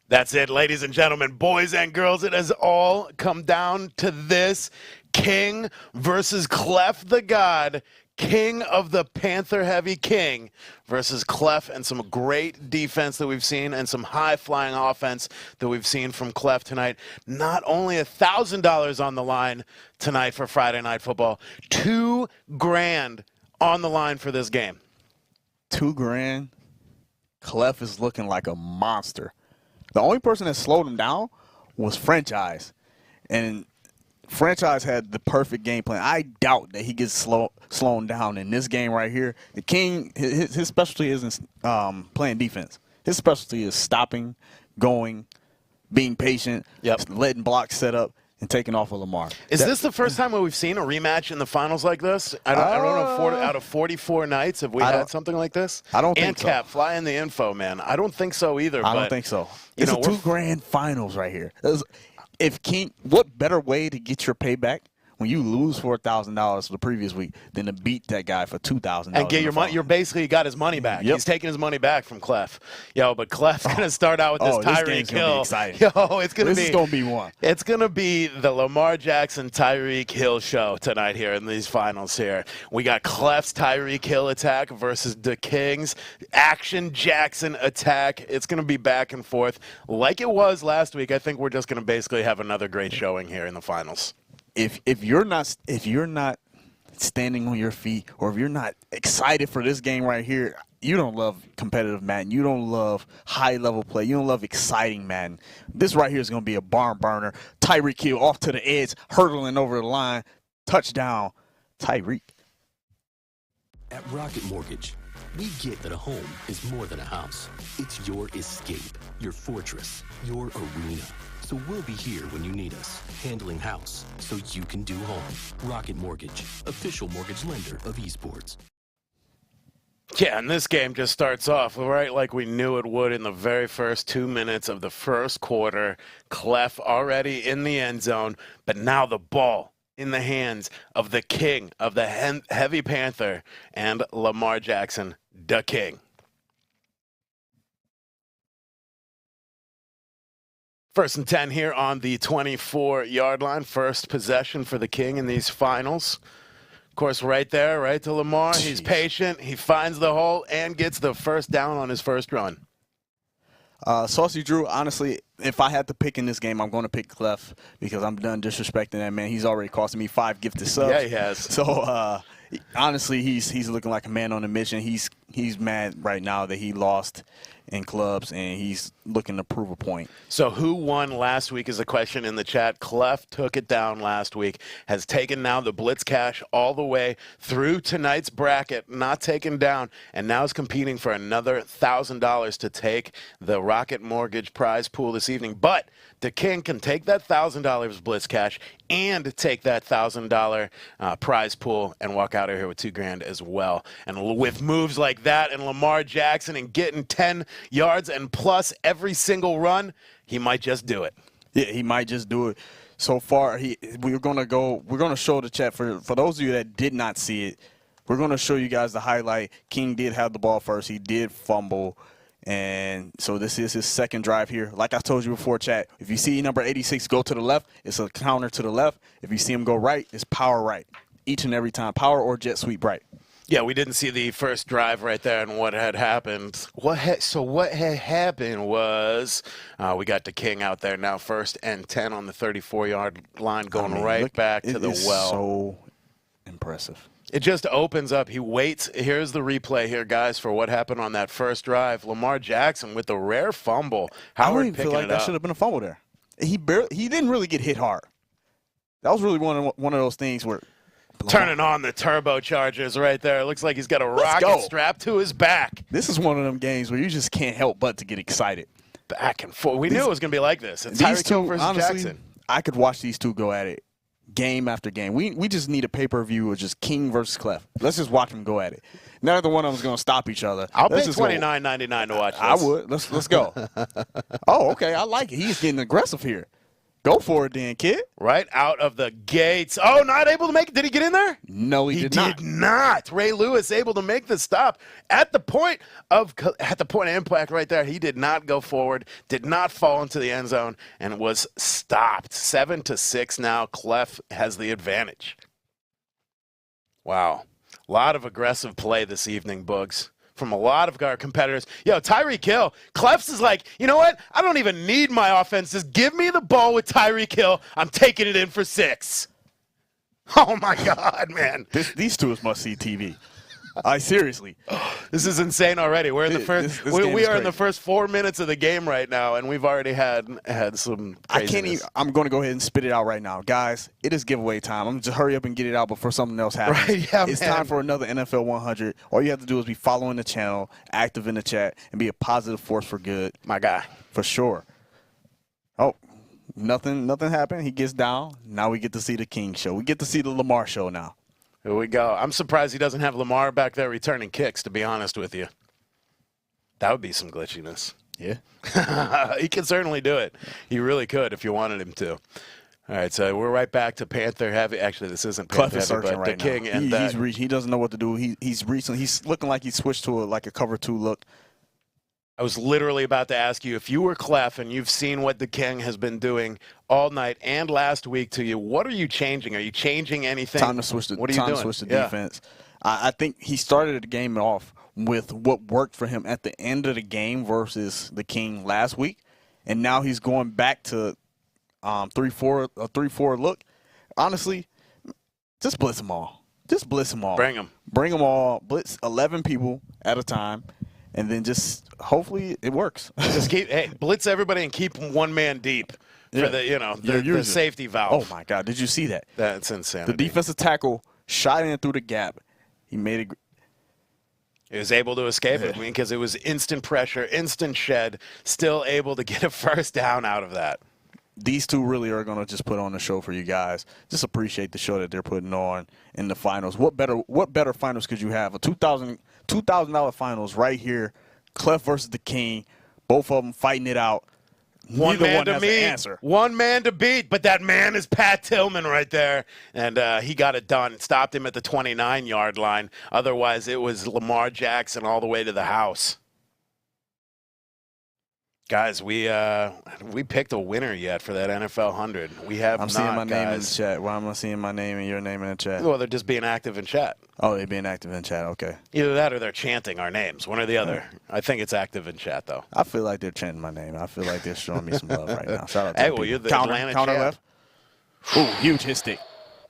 That's it, ladies and gentlemen, boys and girls. It has all come down to this. King versus Clef the God. King of the Panther-heavy King versus Clef, and some great defense that we've seen and some high-flying offense that we've seen from Clef tonight. Not only $1,000 on the line tonight for Friday Night Football, $2,000 on the line for this game. $2,000. Clef is looking like a monster. The only person that slowed him down was Franchise, and Franchise had the perfect game plan. I doubt that he gets slowed down in this game right here. The King, his specialty isn't playing defense. His specialty is stopping, going, being patient, letting blocks set up, and taking off of Lamar. Is this the first time we've seen a rematch in the finals like this? I don't know. Out of 44 nights, have we had something like this? I don't think so. ANCAP, fly in the info, man. I don't think so either. I don't think so. It's a $2,000 finals right here. If King, what better way to get your payback when you lose for $1,000 the previous week than to beat that guy for $2,000 and get your money? You're basically got his money back. He's taking his money back from Clef. But Clef's gonna start out with this Tyreek Hill. This is gonna be one. It's gonna be the Lamar Jackson Tyreek Hill show tonight here in these finals. Here we got Clef's Tyreek Hill attack versus Daking's Action Jackson attack. It's gonna be back and forth like it was last week. I think we're just gonna basically have another great showing here in the finals. If you're not standing on your feet, or if you're not excited for this game right here, you don't love competitive Madden. You don't love high-level play. You don't love exciting Madden. This right here is going to be a barn burner. Tyreek Hill off to the edge, hurdling over the line. Touchdown, Tyreek. At Rocket Mortgage, we get that a home is more than a house. It's your escape, your fortress, your arena. So we'll be here when you need us, handling house so you can do home. Rocket Mortgage, official mortgage lender of esports. Yeah, and this game just starts off right like we knew it would in the very first 2 minutes of the first quarter. Clef already in the end zone, but now the ball in the hands of the King of the Heavy Panther and Lamar Jackson, the King. First and 10 here on the 24-yard line. First possession for the King in these finals. Of course, right there, right to Lamar. Jeez. He's patient. He finds the hole and gets the first down on his first run. Saucy Drew, honestly, if I had to pick in this game, I'm going to pick Clef because I'm done disrespecting that man. He's already costing me 5 gifted subs. Yeah, he has. So, honestly, he's looking like a man on a mission. He's mad right now that he lost in clubs, and he's looking to prove a point. So who won last week is a question in the chat. Clef took it down last week, has taken now the Blitz Cash all the way through tonight's bracket, not taken down, and now is competing for another $1,000 to take the Rocket Mortgage prize pool this evening. But the King can take that $1,000 Blitz Cash and take that $1,000 prize pool and walk out of here with $2,000 as well. And with moves like that and Lamar Jackson and getting 10 yards and plus every single run, he might just do it. Yeah, he might just do it. So far, we're gonna show the chat for those of you that did not see it. We're gonna show you guys the highlight. King did have the ball first. He did fumble. And so this is his second drive here. Like I told you before, chat, if you see number 86 go to the left, it's a counter to the left. If you see him go right, it's power right. Each and every time, power or jet sweep right. Yeah, we didn't see the first drive right there and what had happened. What had happened was we got the King out there now, 1st and 10 on the 34-yard line, going back to the well. So impressive. It just opens up. He waits. Here's the replay here, guys, for what happened on that first drive. Lamar Jackson with the rare fumble. I don't even feel like that should have been a fumble there. He didn't really get hit hard. That was really one of those things where turning on the turbochargers right there. It looks like he's got a rocket strapped to his back. This is one of them games where you just can't help but to get excited. Back and forth. We knew it was going to be like this. It's Tyreek Hill versus Jackson. I could watch these two go at it game after game. We just need a pay-per-view of just King versus Clef. Let's just watch them go at it. Neither one of them is going to stop each other. I'll pay $29.99 to watch this. I would. Let's go. Oh, okay. I like it. He's getting aggressive here. Go for it then, kid. Right out of the gates. Oh, not able to make it. Did he get in there? No, he did not. Ray Lewis able to make the stop at the point of impact right there. He did not go forward, did not fall into the end zone, and was stopped. 7-6 now. Clef has the advantage. Wow. A lot of aggressive play this evening, Boogs, from a lot of our competitors. Yo, Tyreek Hill, Clef's is like, you know what? I don't even need my offense. Just give me the ball with Tyreek Hill. I'm taking it in for 6. Oh, my God, man. These two is must-see TV. Seriously. This is insane already. We're in the first. We are in the first 4 minutes of the game right now, and we've already had some craziness. I can't even. I'm going to go ahead and spit it out right now, guys. It is giveaway time. I'm going to just hurry up and get it out before something else happens. Right, yeah, it's man. time for another NFL 100. All you have to do is be following the channel, active in the chat, and be a positive force for good. My guy, for sure. Oh, nothing happened. He gets down. Now we get to see the King show. We get to see the Lamar show now. Here we go. I'm surprised he doesn't have Lamar back there returning kicks, to be honest with you. That would be some glitchiness. Yeah. He could certainly do it. He really could if you wanted him to. All right, so we're right back to Panther Heavy. Actually, this isn't Panther Clef Heavy, but right Dakingg. Now. He doesn't know what to do. He's looking like he switched to a cover 2 look. I was literally about to ask you, if you were Clef and you've seen what Dakingg has been doing all night and last week to you, what are you changing? Are you changing anything? Time to switch the, what are you doing? Switch the defense. I think he started the game off with what worked for him at the end of the game versus the King last week, and now he's going back to 3-4 look. Honestly, just blitz them all. Just blitz them all. Bring them. Bring them all. Blitz 11 people at a time. And then just hopefully it works. Just blitz everybody and keep one man deep for the safety valve. Oh my God! Did you see that? That's insane. The defensive tackle shot in through the gap. He made it. He was able to escape it because it was instant pressure, instant shed. Still able to get a first down out of that. These two really are going to just put on the show for you guys. Just appreciate the show that they're putting on in the finals. What better finals could you have? A $2,000 finals right here. Clef versus the King. Both of them fighting it out. One man to beat. One man to beat, but that man is Pat Tillman right there. And he got it done. Stopped him at the 29-yard line. Otherwise, it was Lamar Jackson all the way to the house. Guys, we picked a winner yet for that NFL 100. We have I'm not, seeing my guys. name in the chat. Why am I seeing my name and your name in the chat? Well, they're just being active in chat. Oh, they're being active in chat. Okay. Either that or they're chanting our names. One or the other. I think it's active in chat, though. I feel like they're chanting my name. I feel like they're showing me some love right now. Shout out to hey, well, you're the Atlanta counter champ. left. Ooh, huge hit stick.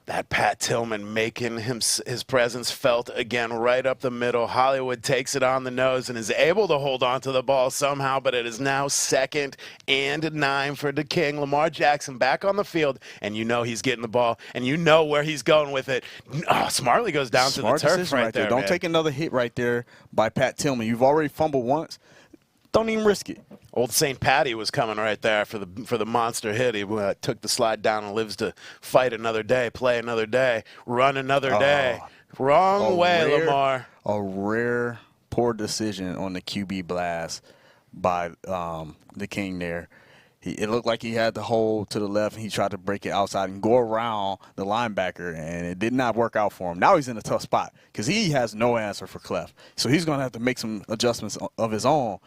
That Pat Tillman making his presence felt again right up the middle. Hollywood takes it on the nose and is able to hold on to the ball somehow, but it is now 2nd and 9 for Dakingg. Lamar Jackson back on the field, and you know he's getting the ball, and you know where he's going with it. Oh, Smartly goes down to the turf right there. Don't take another hit right there by Pat Tillman. You've already fumbled once. Don't even risk it. Old St. Patty was coming right there for the monster hit. He took the slide down and lives to fight another day, play another day, run another day. Wrong way, Lamar. A rare poor decision on the QB blast by the King there. It looked like he had the hole to the left, and he tried to break it outside and go around the linebacker, and it did not work out for him. Now he's in a tough spot because he has no answer for Clef. So he's going to have to make some adjustments of his own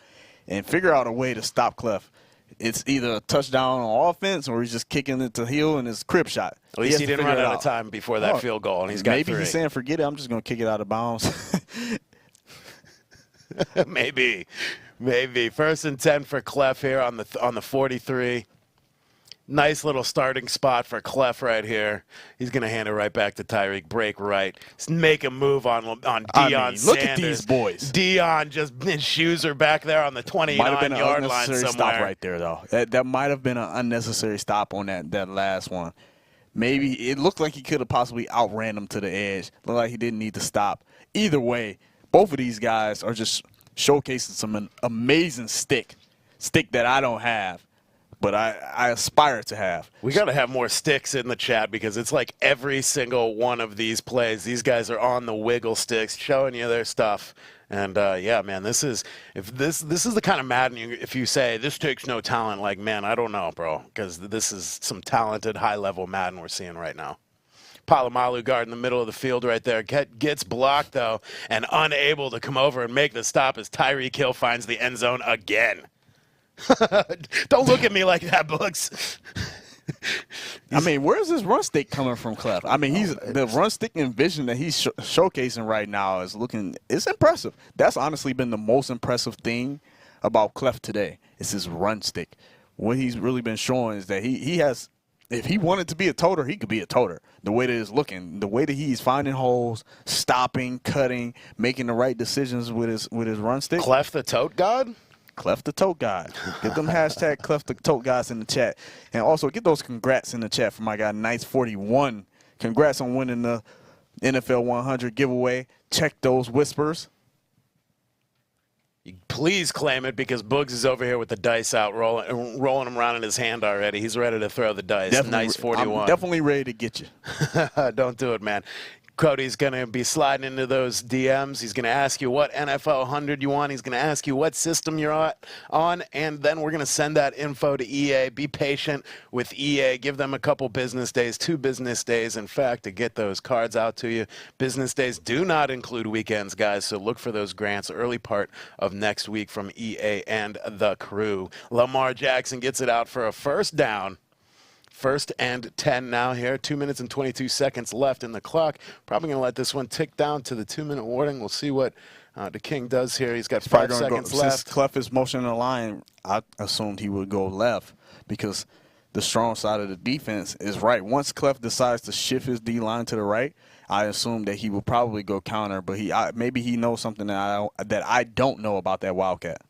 and figure out a way to stop Clef. It's either a touchdown on offense or he's just kicking it to heel and his crib shot. At least he didn't run out of time before that field goal, and he's got maybe 3. He's saying, forget it, I'm just going to kick it out of bounds. Maybe. 1st and 10 for Clef here on the 43. Nice little starting spot for Clef right here. He's going to hand it right back to Tyreek. Break right. Make a move on Deion Sanders. Look at these boys. Deion just, his shoes are back there on the 29-yard line somewhere. Stop right there, though. That might have been an unnecessary stop on that last one. Maybe it looked like he could have possibly outran him to the edge. Looked like he didn't need to stop. Either way, both of these guys are just showcasing some amazing stick that I don't have. But I aspire to have. We got to have more sticks in the chat because it's like every single one of these plays, these guys are on the wiggle sticks, showing you their stuff. And yeah, man, this is the kind of Madden. If you say this takes no talent, like, man, I don't know, bro, because this is some talented, high-level Madden we're seeing right now. Palomalu guard in the middle of the field right there. Gets blocked, though, and unable to come over and make the stop as Tyreek Hill finds the end zone again. Don't look at me like that, Books. I mean, where's this run stick coming from, Clef? I mean, the run stick and vision that he's showcasing right now it's impressive. That's honestly been the most impressive thing about Clef today. It's his run stick. What he's really been showing is that he has, if he wanted to be a toter, he could be a toter. The way that it's looking, the way that he's finding holes, stopping, cutting, making the right decisions with his run stick. Clef the tote god? Clef the Tote God. Get them hashtag Clef the Tote Guys in the chat. And also get those congrats in the chat for my guy, Nice41. Congrats on winning the NFL 100 giveaway. Check those whispers. Please claim it, because Boogs is over here with the dice out, rolling them around in his hand already. He's ready to throw the dice. Nice41. I'm definitely ready to get you. Don't do it, man. Cody's going to be sliding into those DMs. He's going to ask you what NFL 100 you want. He's going to ask you what system you're on, and then we're going to send that info to EA. Be patient with EA. Give them a couple business days, 2 business days, in fact, to get those cards out to you. Business days do not include weekends, guys, so look for those grants early part of next week from EA and the crew. Lamar Jackson gets it out for a first down. 1st and 10 now here. 2 minutes and 22 seconds left in the clock. Probably going to let this one tick down to the 2-minute warning. We'll see what Dakingg does here. He's got 5 seconds left. Since Clef is motioning the line, I assumed he would go left because the strong side of the defense is right. Once Clef decides to shift his D-line to the right, I assume that he will probably go counter, but maybe he knows something that I don't know about that Wildcat.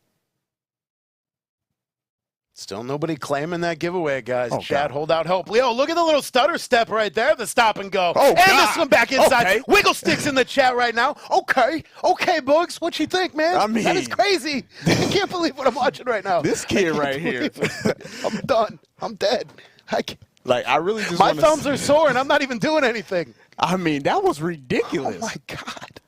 Still nobody claiming that giveaway, guys. Oh, Chad, God. hold out hope. Leo, look at the little stutter step right there, the stop and go. Oh, and God. this one back inside. Okay. Wiggle sticks in the chat right now. Okay, Boogs, what you think, man? I mean, that is crazy. I can't believe what I'm watching right now. This kid right here. I'm done. I'm dead. I really just My thumbs are sore, and I'm not even doing anything. I mean, that was ridiculous. Oh, my God.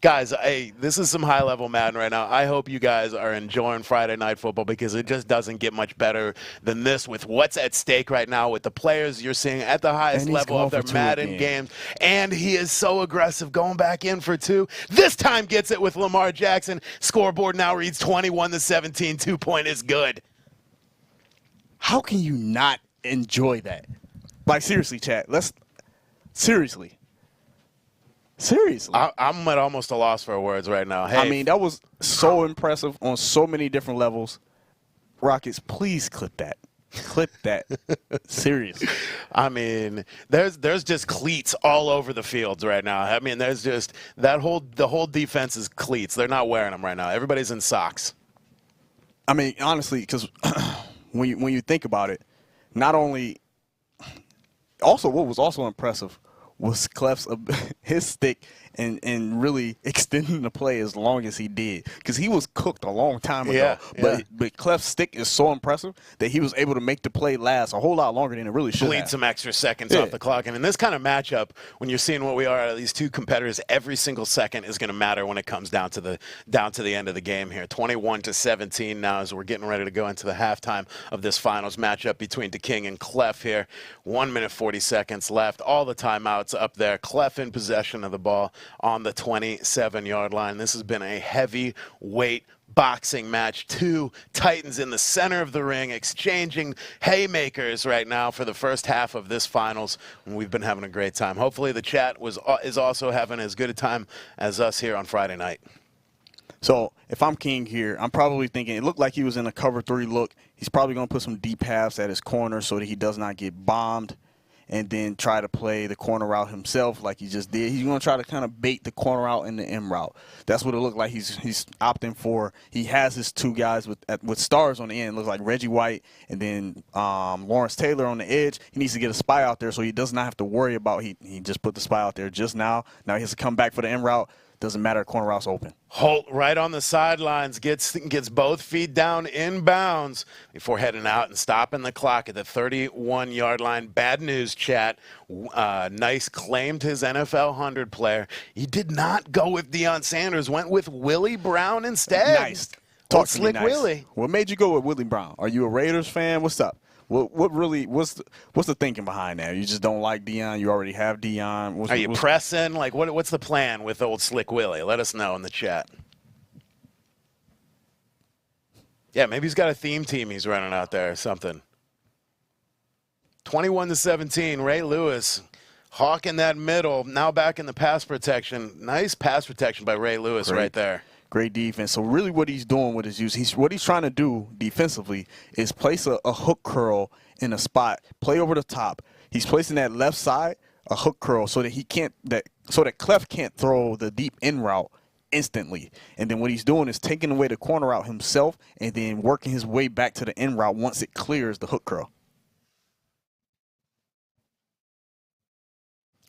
Guys, hey, this is some high-level Madden right now. I hope you guys are enjoying Friday Night Football, because it just doesn't get much better than this with what's at stake right now with the players you're seeing at the highest level of their Madden games. And he is so aggressive, going back in for 2. This time gets it with Lamar Jackson. Scoreboard now reads 21-17. 2-point is good. How can you not enjoy that? Like, seriously, chat. Seriously. I'm at almost a loss for words right now. Hey, I mean, that was so impressive on so many different levels. Rockets, please clip that. Clip that. Seriously. I mean, there's just cleats all over the fields right now. I mean, there's just the whole defense is cleats. They're not wearing them right now. Everybody's in socks. I mean, honestly, because when you think about it, not only also what was also impressive was Clef's his stick and really extending the play as long as he did, because he was cooked a long time ago. But Clef's stick is so impressive that he was able to make the play last a whole lot longer than it really should. Bleed some extra seconds off the clock. And in this kind of matchup, when you're seeing what we are out of these two competitors, every single second is going to matter when it comes down to the end of the game here. 21-17 now as we're getting ready to go into the halftime of this finals matchup between Dakingg and Clef here. 1 minute 40 seconds left. All the timeouts up there. Clef in possession of the ball on the 27-yard line. This has been a heavyweight boxing match. 2 Titans in the center of the ring exchanging haymakers right now for the first half of this finals, and we've been having a great time. Hopefully the chat is also having as good a time as us here on Friday night. So if I'm King here, I'm probably thinking it looked like he was in a cover 3 look. He's probably going to put some deep halves at his corner so that he does not get bombed, and then try to play the corner route himself like he just did. He's going to try to kind of bait the corner route and the M route. That's what it looked like he's opting for. He has his 2 guys with stars on the end. It looks like Reggie White and then Lawrence Taylor on the edge. He needs to get a spy out there so he does not have to worry about he just put the spy out there just now. Now he has to come back for the M route. Doesn't matter. Corner route's open. Holt right on the sidelines gets both feet down inbounds before heading out and stopping the clock at the 31-yard line. Bad news, chat. Nice claimed his NFL 100 player. He did not go with Deion Sanders. Went with Willie Brown instead. Nice. Talk to me Slick nice. Willie. What made you go with Willie Brown? Are you a Raiders fan? What's up? What's the thinking behind that? You just don't like Deion? You already have Deion? Are you pressing? Like, what's the plan with old Slick Willie? Let us know in the chat. Yeah, maybe he's got a theme team he's running out there or something. 21-17, Ray Lewis hawking that middle. Now back in the pass protection. Nice pass protection by Ray Lewis right there. Great defense. So really what he's doing with his use, what he's trying to do defensively is place a hook curl in a spot, play over the top. He's placing that left side, a hook curl, so that Clef can't throw the deep in route instantly. And then what he's doing is taking away the corner route himself and then working his way back to the in route once it clears the hook curl.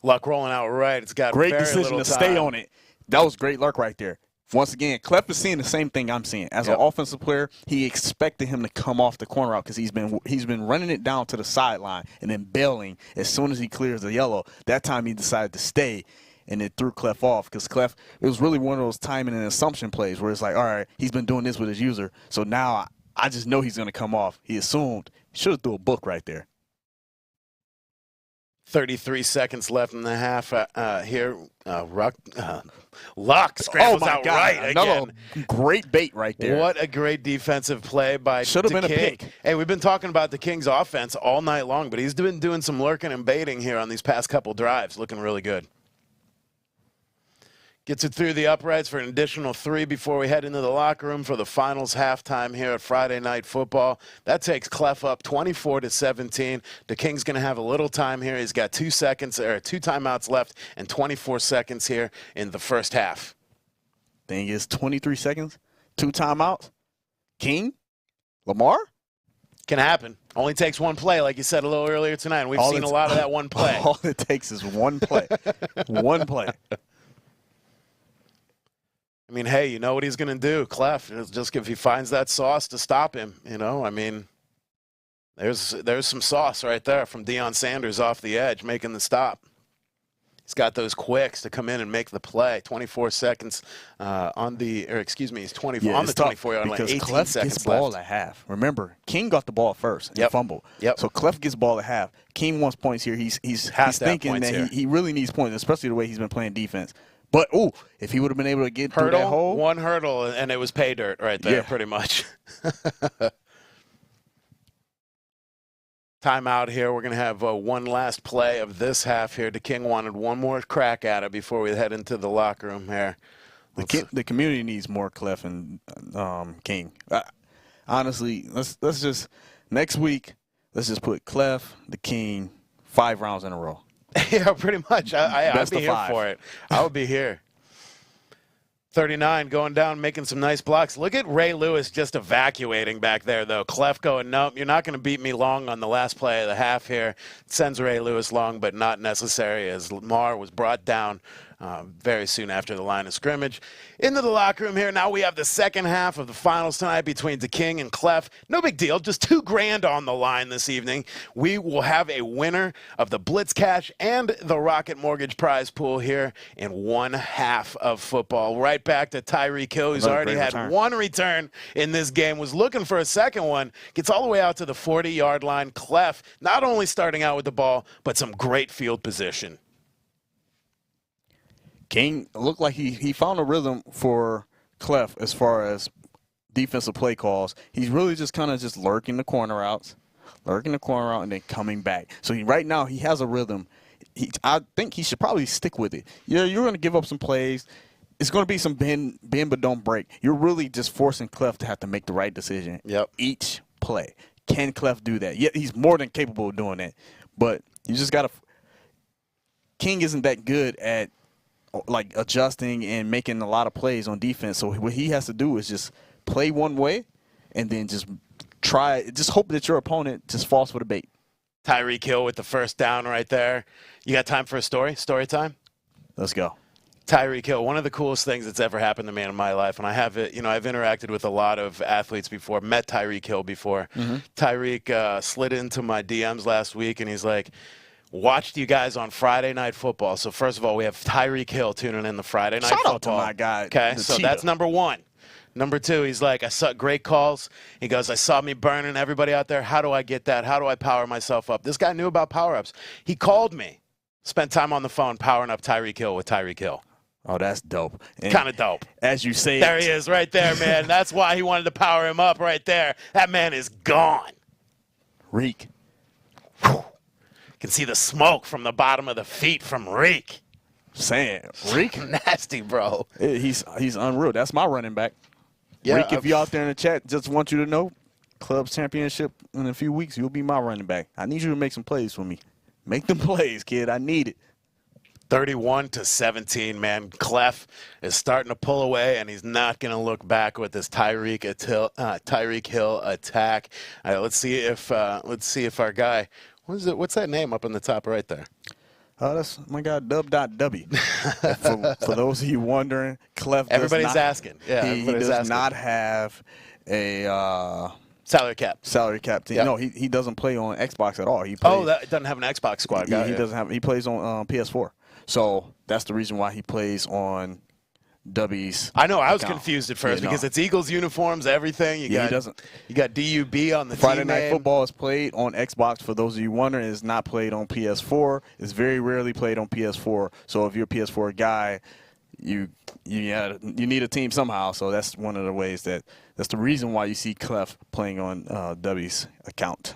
Luck rolling out right. It's got great very decision little to time. stay on it. That was great luck right there. Once again, Clef is seeing the same thing I'm seeing. As an offensive player, he expected him to come off the corner route because he's been running it down to the sideline and then bailing as soon as he clears the yellow. That time he decided to stay and then threw Clef off because Clef, it was really one of those timing and assumption plays where it's like, all right, he's been doing this with his user, so now I just know he's going to come off. He assumed. He should have threw a book right there. 33 seconds left in the half here. Luck scrambles out right Another again. Great bait right there. What a great defensive play by Should have been a pick. Hey, we've been talking about the Kings offense all night long, but he's been doing some lurking and baiting here on these past couple drives. Looking really good. Gets it through the uprights for an additional 3 before we head into the locker room for the finals halftime here at Friday Night Football. That takes Clef up 24-17. The King's going to have a little time here. He's got 2 timeouts left and 24 seconds here in the first half. Thing is, 23 seconds, 2 timeouts. King, Lamar. Can happen. Only takes one play, like you said a little earlier tonight. And we've seen a lot of that one play. All it takes is one play. One play. I mean, hey, you know what he's going to do, Clef. It's just if he finds that sauce to stop him, you know. I mean, there's some sauce right there from Deion Sanders off the edge making the stop. He's got those quicks to come in and make the play. 24 seconds he's 24 on the 24-yard line. 18 Clef seconds gets ball left. at half. Remember, King got the ball first and fumbled. So Clef gets ball at half. King wants points here. He's thinking that he really needs points, especially the way he's been playing defense. But, if he would have been able to get through that hole. One hurdle, and it was pay dirt right there, pretty much. Timeout here. We're going to have one last play of this half here. DeKing wanted one more crack at it before we head into the locker room here. The community needs more Clef and King. Honestly, let's just next week. Let's just put Clef, the King, 5 rounds in a row. Yeah, pretty much. I'd be here 5. for it. I would be here. 39 going down, making some nice blocks. Look at Ray Lewis just evacuating back there, though. Clef going, nope, you're not going to beat me long on the last play of the half here. Sends Ray Lewis long, but not necessary as Lamar was brought down very soon after the line of scrimmage. Into the locker room here. Now we have the second half of the finals tonight between DeKing and Clef. No big deal. Just $2,000 on the line this evening. We will have a winner of the Blitz Cash and the Rocket Mortgage prize pool here in one half of football. Right back to Tyreek Hill, who's already had one return in this game, was looking for a second one, gets all the way out to the 40-yard line. Clef not only starting out with the ball, but some great field position. King looked like he found a rhythm for Clef as far as defensive play calls. He's really just kind of just lurking the corner outs, and then coming back. So right now he has a rhythm. I think he should probably stick with it. You're going to give up some plays. It's going to be some bend but don't break. You're really just forcing Clef to have to make the right decision each play. Can Clef do that? Yeah, he's more than capable of doing that. But you just got to – King isn't that good at – like adjusting and making a lot of plays on defense. So what he has to do is just play one way and then just hope that your opponent just falls for the bait. Tyreek Hill with the first down right there. You got time for a story? Story time? Let's go. Tyreek Hill, one of the coolest things that's ever happened to me in my life, and I have it. I've interacted with a lot of athletes before, met Tyreek Hill before. Tyreek slid into my DMs last week, and he's like, watched you guys on Friday Night Football. So first of all, we have Tyreek Hill tuning in the Friday Night Football. Shout out to my guy. Okay, so cheetah. that's number one. Number two, he's like, I saw great calls. He goes, I saw me burning everybody out there. How do I get that? How do I power myself up? This guy knew about power-ups. He called me, spent time on the phone powering up Tyreek Hill with Tyreek Hill. Oh, that's dope. Kind of dope. As you say, there he is right there, man. That's why he wanted to power him up right there. That man is gone. Reek. Whew. Can see the smoke from the bottom of the feet from Reek. Saying Reek. Nasty, bro. He's unreal. That's my running back. Yeah, Reek, if you out there in the chat, just want you to know, Club's championship in a few weeks, you'll be my running back. I need you to make some plays for me. Make them plays, kid. I need it. 31-17, man. Clef is starting to pull away, and he's not going to look back with this Tyreek Hill attack. Let's see if our guy, what's that name up in the top right there? That's my guy Dub.W. for those of you wondering, Clef. Everybody's asking. Yeah, he does not have a salary cap. Team. Yep. No, he doesn't play on Xbox at all. He plays, that doesn't have an Xbox squad guy. He doesn't have. He plays on PS4. So that's the reason why he plays on W's. I know. I was account. confused at first because it's Eagles uniforms, everything. He doesn't. You got DUB on the Friday team Night name. Football is played on Xbox. For those of you wondering, it's not played on PS4. It's very rarely played on PS4. So if you're a PS4 guy, you need a team somehow. So that's one of the ways that's the reason why you see Clef playing on W's account.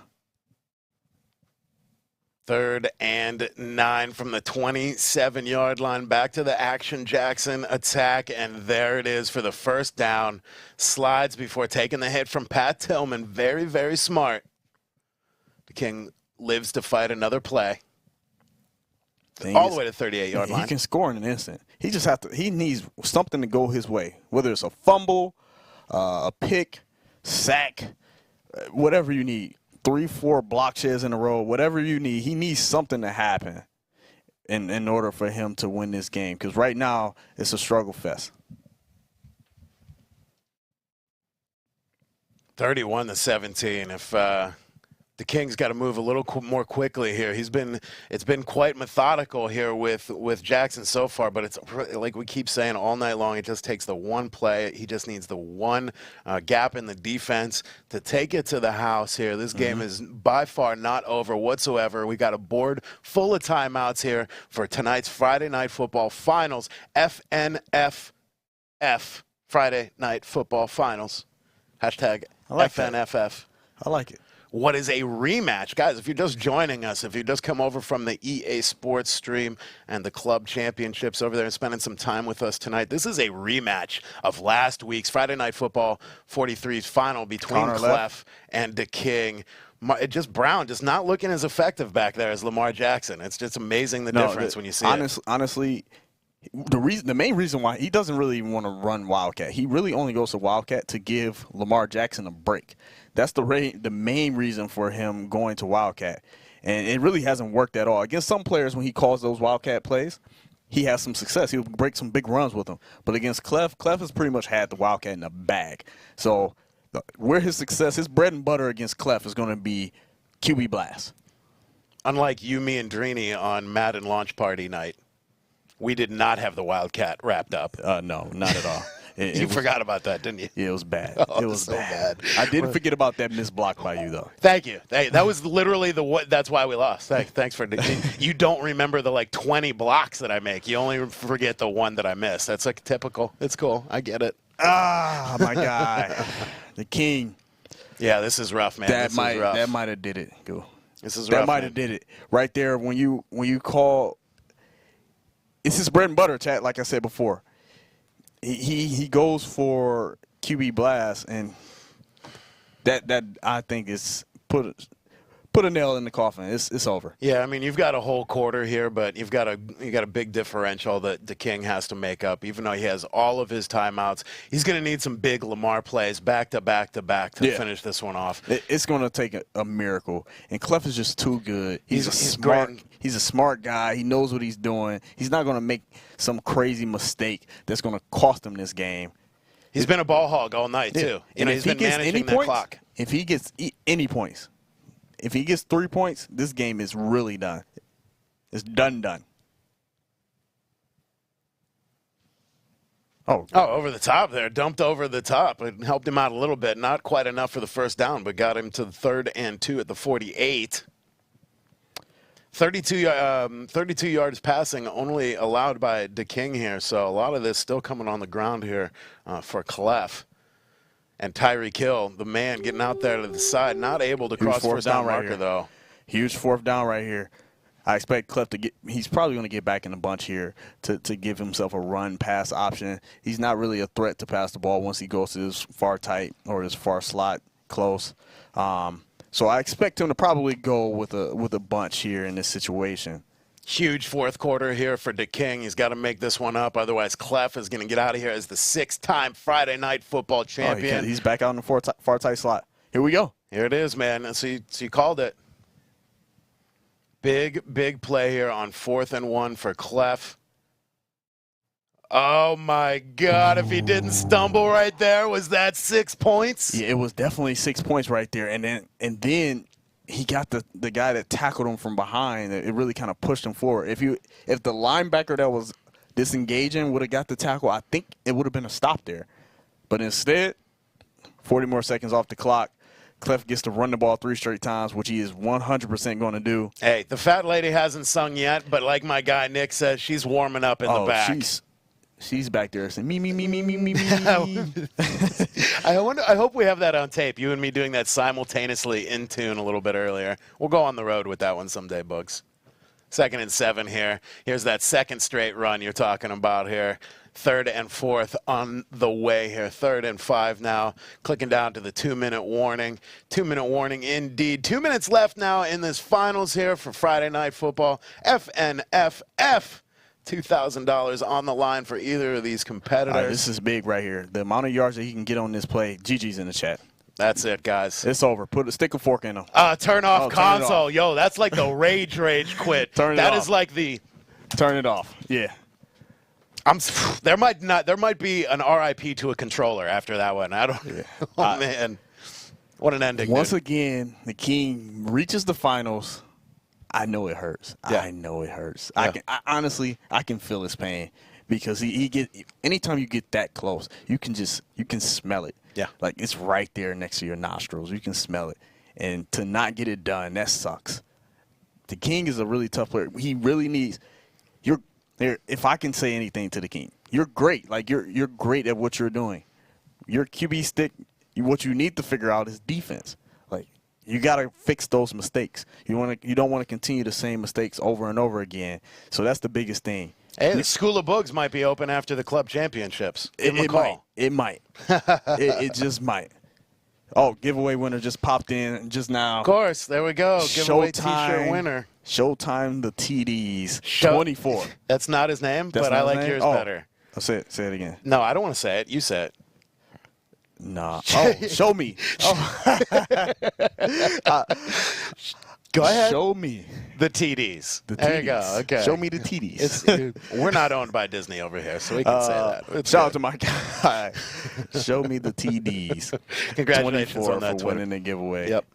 3rd and 9 from the 27-yard line. Back to the Action Jackson attack, and there it is for the first down. Slides before taking the hit from Pat Tillman. Very, very smart. The King lives to fight another play. All the way to 38-yard line. He can score in an instant. He needs something to go his way, whether it's a fumble, a pick, sack, whatever you need. 3-4 block shares in a row, whatever you need. He needs something to happen in order for him to win this game, because right now it's a struggle fest. 31-17. If the King's got to move a little more quickly here. It's been quite methodical here with Jackson so far, but it's like we keep saying all night long, it just takes the one play. He just needs the one gap in the defense to take it to the house here. This game is by far not over whatsoever. We got a board full of timeouts here for tonight's Friday Night Football Finals. FNF Friday Night Football Finals. Hashtag FNFF. I like it. What is a rematch? Guys, if you're just joining us, if you just come over from the EA Sports stream and the club championships over there and spending some time with us tonight, this is a rematch of last week's Friday Night Football 43's final between Clef and Dakingg. Brown just not looking as effective back there as Lamar Jackson. It's just amazing the difference when you see it. Honestly, the main reason why he doesn't really want to run Wildcat, he really only goes to Wildcat to give Lamar Jackson a break. That's the main reason for him going to Wildcat. And it really hasn't worked at all. Against some players, when he calls those Wildcat plays, he has some success. He'll break some big runs with them. But against Clef has pretty much had the Wildcat in the bag. So where his success, his bread and butter against Clef is going to be QB blast. Unlike you, me, and Drini on Madden launch party night, we did not have the Wildcat wrapped up. No, not at all. You forgot about that, didn't you? Yeah, it was bad. Oh, it was so bad. bad. I didn't forget about that missed block by you, though. Thank you. That was literally that's why we lost. Thanks for you don't remember the 20 blocks that I make. You only forget the one that I miss. That's typical. It's cool. I get it. Ah, my guy, the King. Yeah, this is rough, man. That might have did it. Go. This is rough. That might have did it right there when you call. It's his bread and butter, chat. Like I said before. He goes for QB blast, and that I think is put put a nail in the coffin. It's over. Yeah, I mean, you've got a whole quarter here, but you got a big differential that Dakingg has to make up. Even though he has all of his timeouts, he's going to need some big Lamar plays back to back to finish this one off. It's going to take a miracle, and Clef is just too good. He's great. He's a smart guy. He knows what he's doing. He's not going to make some crazy mistake that's going to cost him this game. He's been a ball hog all night too. And He's been managing that clock. If he gets any points, if he gets 3 points, this game is really done. It's done. Oh, over the top there. Dumped over the top. It helped him out a little bit. Not quite enough for the first down, but got him to the 3rd and 2 at the 48. 32 yards passing only allowed by Dakingg here. So a lot of this still coming on the ground here for Clef. And Tyreek Hill, the man getting out there to the side, not able to cross first down marker, though. Huge 4th down right here. I expect Clef to get – he's probably going to get back in the bunch here to give himself a run-pass option. He's not really a threat to pass the ball once he goes to his far tight or his far slot close. So I expect him to probably go with a bunch here in this situation. Huge 4th quarter here for Dakingg. He's got to make this one up. Otherwise, Clef is going to get out of here as the 6-time Friday Night Football champion. He's back out in the far tight slot. Here we go. Here it is, man. So you called it. Big play here on 4th and 1 for Clef. Oh, my God. If he didn't stumble right there, was that 6 points? Yeah, it was definitely 6 points right there. And then he got the guy that tackled him from behind. It really kind of pushed him forward. If the linebacker that was disengaging would have got the tackle, I think it would have been a stop there. But instead, 40 more seconds off the clock. Clef gets to run the ball 3 straight times, which he is 100% going to do. Hey, the fat lady hasn't sung yet, but like my guy Nick says, she's warming up in the back. She's back there saying, me. I hope we have that on tape, you and me doing that simultaneously in tune a little bit earlier. We'll go on the road with that one someday, Bugs. 2nd and 7 here. Here's that 2nd straight run you're talking about here. 3rd and 4th on the way here. 3rd and 5 now. Clicking down to the 2-minute warning. 2-minute warning indeed. 2 minutes left now in this finals here for Friday Night Football. FNF. $2,000 on the line for either of these competitors. All right, this is big right here. The amount of yards that he can get on this play, GG's in the chat. That's it, guys. It's over. Stick a fork in him. Turn off console. Yo, that's like the rage quit. That is like the turn it off. Yeah. There might be an RIP to a controller after that one. I don't. Yeah. Oh man, what an ending! Once again, the King reaches the finals. I know it hurts. Yeah. I know it hurts. Yeah. Honestly, I can feel his pain because anytime you get that close, you can smell it. Yeah. Like it's right there next to your nostrils. You can smell it. And to not get it done, that sucks. The King is a really tough player. He really needs if I can say anything to the King, you're great. Like you're great at what you're doing. Your QB stick, what you need to figure out is defense. Like you got to fix those mistakes. You don't want to continue the same mistakes over and over again. So that's the biggest thing. Hey, the School of Bugs might be open after the club championships. It might. It just might. Oh, giveaway winner just popped in just now. Of course. There we go. Giveaway T-shirt winner. Showtime the TDs. 24. That's not his name, but I like yours better. I'll say it again. No, I don't want to say it. You say it. Nah. Oh, show me. Oh. Go ahead. Show me. The TDs. There you go. Okay. Show me the TDs. We're not owned by Disney over here, so we can say that. Shout out to my guy. Show me the TDs. Congratulations on that for winning the giveaway. Yep.